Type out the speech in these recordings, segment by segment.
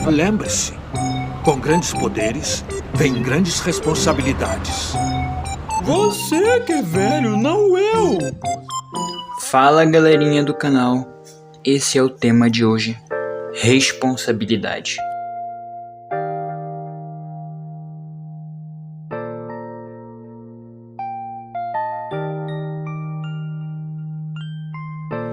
Lembre-se, com grandes poderes, vem grandes responsabilidades. Você que é velho, não eu! Fala galerinha do canal, esse é o tema de hoje, responsabilidade.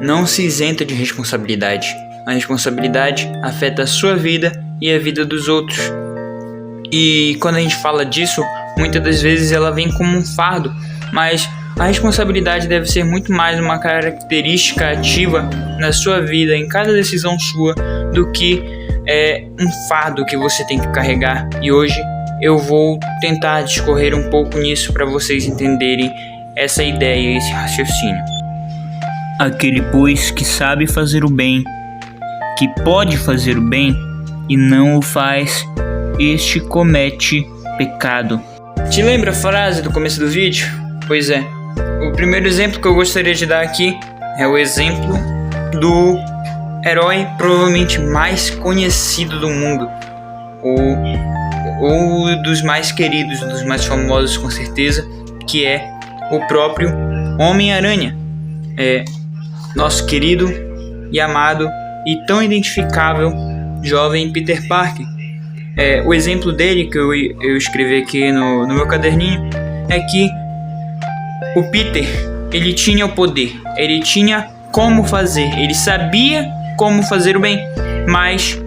Não se isenta de responsabilidade. A responsabilidade afeta a sua vida e a vida dos outros. E quando a gente fala disso, muitas das vezes ela vem como um fardo, mas a responsabilidade deve ser muito mais uma característica ativa na sua vida, em cada decisão sua, do que um fardo que você tem que carregar. E hoje eu vou tentar discorrer um pouco nisso para vocês entenderem essa ideia, esse raciocínio. Aquele, pois, que sabe fazer o bem, que pode fazer o bem e não o faz, este comete pecado. Te lembra a frase do começo do vídeo? Pois é. O primeiro exemplo que eu gostaria de dar aqui é o exemplo do herói provavelmente mais conhecido do mundo, ou dos mais queridos, dos mais famosos com certeza, que é o próprio Homem-Aranha. Nosso querido e amado e tão identificável jovem Peter Parker. O exemplo dele que eu escrevi aqui no meu caderninho é que o Peter, ele tinha o poder, ele tinha como fazer, ele sabia como fazer o bem, mas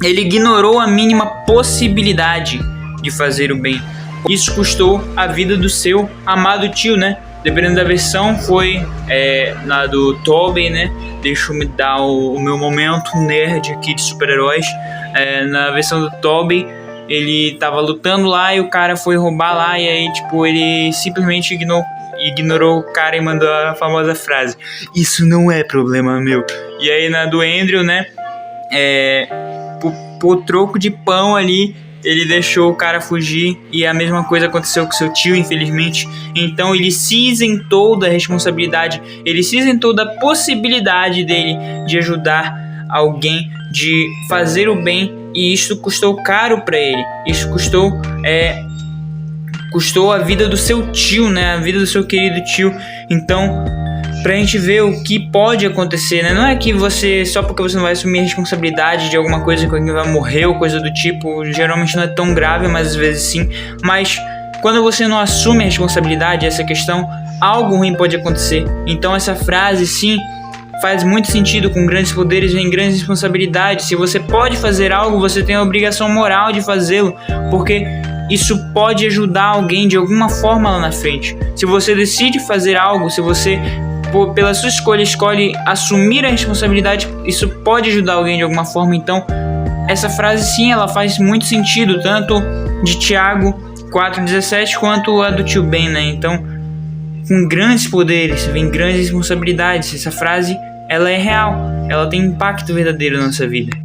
ele ignorou a mínima possibilidade de fazer o bem. Isso custou a vida do seu amado tio, né? Dependendo da versão, foi na do Tobey, né? Deixa eu me dar o meu momento nerd aqui de super-heróis. Na versão do Tobey, ele tava lutando lá e o cara foi roubar lá. E aí, tipo, ele simplesmente ignorou o cara e mandou a famosa frase: "Isso não é problema meu". E aí na do Andrew, né? Por troco de pão ali, ele deixou o cara fugir e a mesma coisa aconteceu com seu tio, infelizmente. Então ele se isentou da responsabilidade, ele se isentou da possibilidade dele de ajudar alguém, de fazer o bem, e isso custou caro para ele. Isso custou a vida do seu tio, né? A vida do seu querido tio. Então, pra gente ver o que pode acontecer, né? Não é que você, só porque você não vai assumir a responsabilidade de alguma coisa que alguém vai morrer ou coisa do tipo, geralmente não é tão grave, mas às vezes sim. Mas quando você não assume a responsabilidade, essa questão, algo ruim pode acontecer. Então essa frase, sim, faz muito sentido. Com grandes poderes vem grandes responsabilidades. Se você pode fazer algo, você tem a obrigação moral de fazê-lo, porque isso pode ajudar alguém de alguma forma lá na frente. Se você decide fazer algo, se você, pela sua escolha, escolhe assumir a responsabilidade, isso pode ajudar alguém de alguma forma. Então, essa frase sim, ela faz muito sentido, tanto de Tiago 4,17 quanto a do tio Ben, né? Então, com grandes poderes vem grandes responsabilidades. Essa frase, ela é real, ela tem impacto verdadeiro na nossa vida.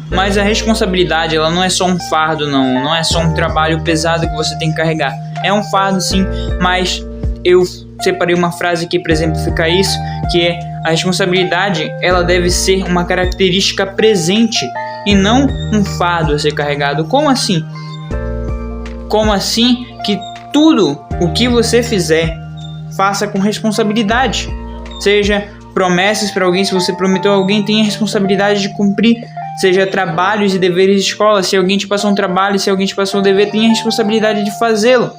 Mas a responsabilidade, ela não é só um fardo, não é só um trabalho pesado que você tem que carregar. É um fardo sim, mas eu separei uma frase aqui para exemplificar isso, que é: a responsabilidade, ela deve ser uma característica presente e não um fardo a ser carregado. Como assim? Como assim que tudo o que você fizer, faça com responsabilidade? Seja promessas para alguém, se você prometeu a alguém, tenha a responsabilidade de cumprir. Seja trabalhos e deveres de escola, se alguém te passou um trabalho, se alguém te passou um dever, tenha a responsabilidade de fazê-lo.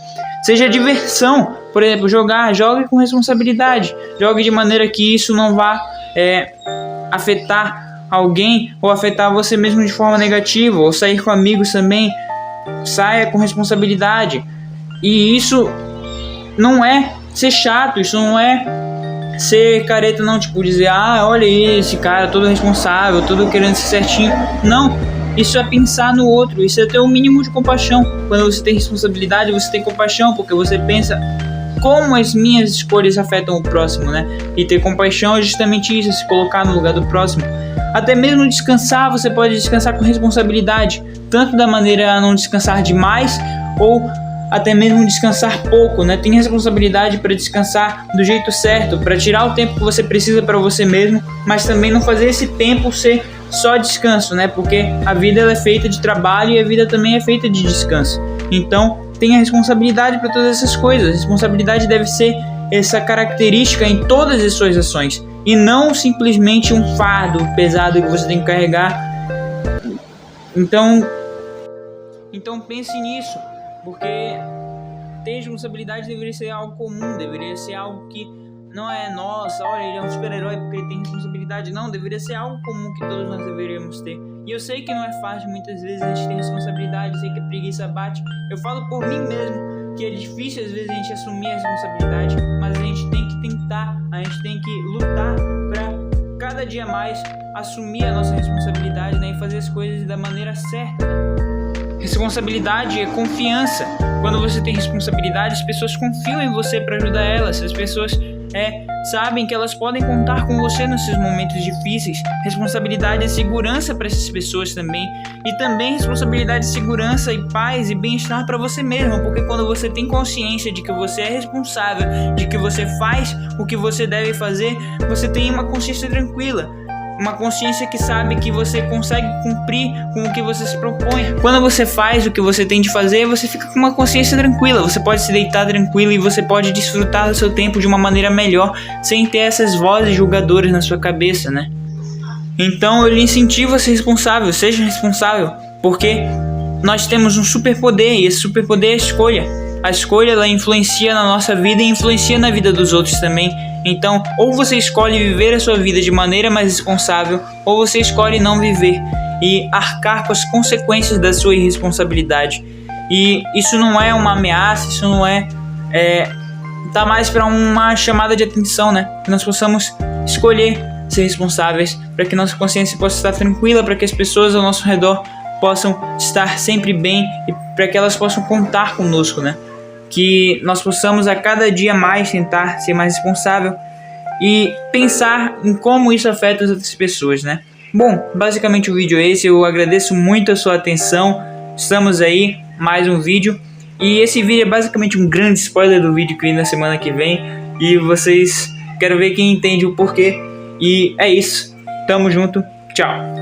Seja diversão, por exemplo, jogue com responsabilidade. Jogue de maneira que isso não vá afetar alguém ou afetar você mesmo de forma negativa. Ou sair com amigos também, saia com responsabilidade. E isso não é ser chato, isso não é ser careta, não, tipo dizer: olha aí, esse cara todo responsável, todo querendo ser certinho. Não, isso é pensar no outro, isso é ter o mínimo de compaixão. Quando você tem responsabilidade, você tem compaixão, porque você pensa como as minhas escolhas afetam o próximo, né? E ter compaixão é justamente isso, se colocar no lugar do próximo. Até mesmo descansar, você pode descansar com responsabilidade, tanto da maneira a não descansar demais, ou até mesmo descansar pouco, né? Tem responsabilidade para descansar do jeito certo, para tirar o tempo que você precisa para você mesmo, mas também não fazer esse tempo ser só descanso, né? Porque a vida ela é feita de trabalho e a vida também é feita de descanso. Então, tenha responsabilidade para todas essas coisas. A responsabilidade deve ser essa característica em todas as suas ações e não simplesmente um fardo pesado que você tem que carregar. Então pense nisso, porque ter responsabilidade deveria ser algo comum, deveria ser algo que não é, nossa, olha, ele é um super-herói porque ele tem responsabilidade. Não, deveria ser algo comum que todos nós deveríamos ter. E eu sei que não é fácil, muitas vezes a gente tem responsabilidade, sei que a preguiça bate. Eu falo por mim mesmo que é difícil às vezes a gente assumir a responsabilidade, mas a gente tem que tentar, a gente tem que lutar para cada dia mais assumir a nossa responsabilidade, né, e fazer as coisas da maneira certa, né? Responsabilidade é confiança. Quando você tem responsabilidade, as pessoas confiam em você para ajudar elas. As pessoas sabem que elas podem contar com você nos seus momentos difíceis. Responsabilidade é segurança para essas pessoas também. E também responsabilidade é segurança e paz e bem-estar para você mesmo. Porque quando você tem consciência de que você é responsável, de que você faz o que você deve fazer, você tem uma consciência tranquila. Uma consciência que sabe que você consegue cumprir com o que você se propõe. Quando você faz o que você tem de fazer, você fica com uma consciência tranquila. Você pode se deitar tranquilo e você pode desfrutar do seu tempo de uma maneira melhor, sem ter essas vozes julgadoras na sua cabeça, né? Então eu lhe incentivo a ser responsável. Seja responsável, porque nós temos um superpoder e esse superpoder é a escolha. A escolha, ela influencia na nossa vida e influencia na vida dos outros também. Então, ou você escolhe viver a sua vida de maneira mais responsável, ou você escolhe não viver e arcar com as consequências da sua irresponsabilidade. E isso não é uma ameaça, isso não tá mais para uma chamada de atenção, né? Que nós possamos escolher ser responsáveis, para que nossa consciência possa estar tranquila, para que as pessoas ao nosso redor possam estar sempre bem e para que elas possam contar conosco, né? Que nós possamos a cada dia mais tentar ser mais responsável e pensar em como isso afeta as outras pessoas, né? Bom, basicamente o vídeo é esse. Eu agradeço muito a sua atenção. Estamos aí, mais um vídeo. E esse vídeo é basicamente um grande spoiler do vídeo que vem na semana que vem. E vocês, quero ver quem entende o porquê. E é isso. Tamo junto. Tchau.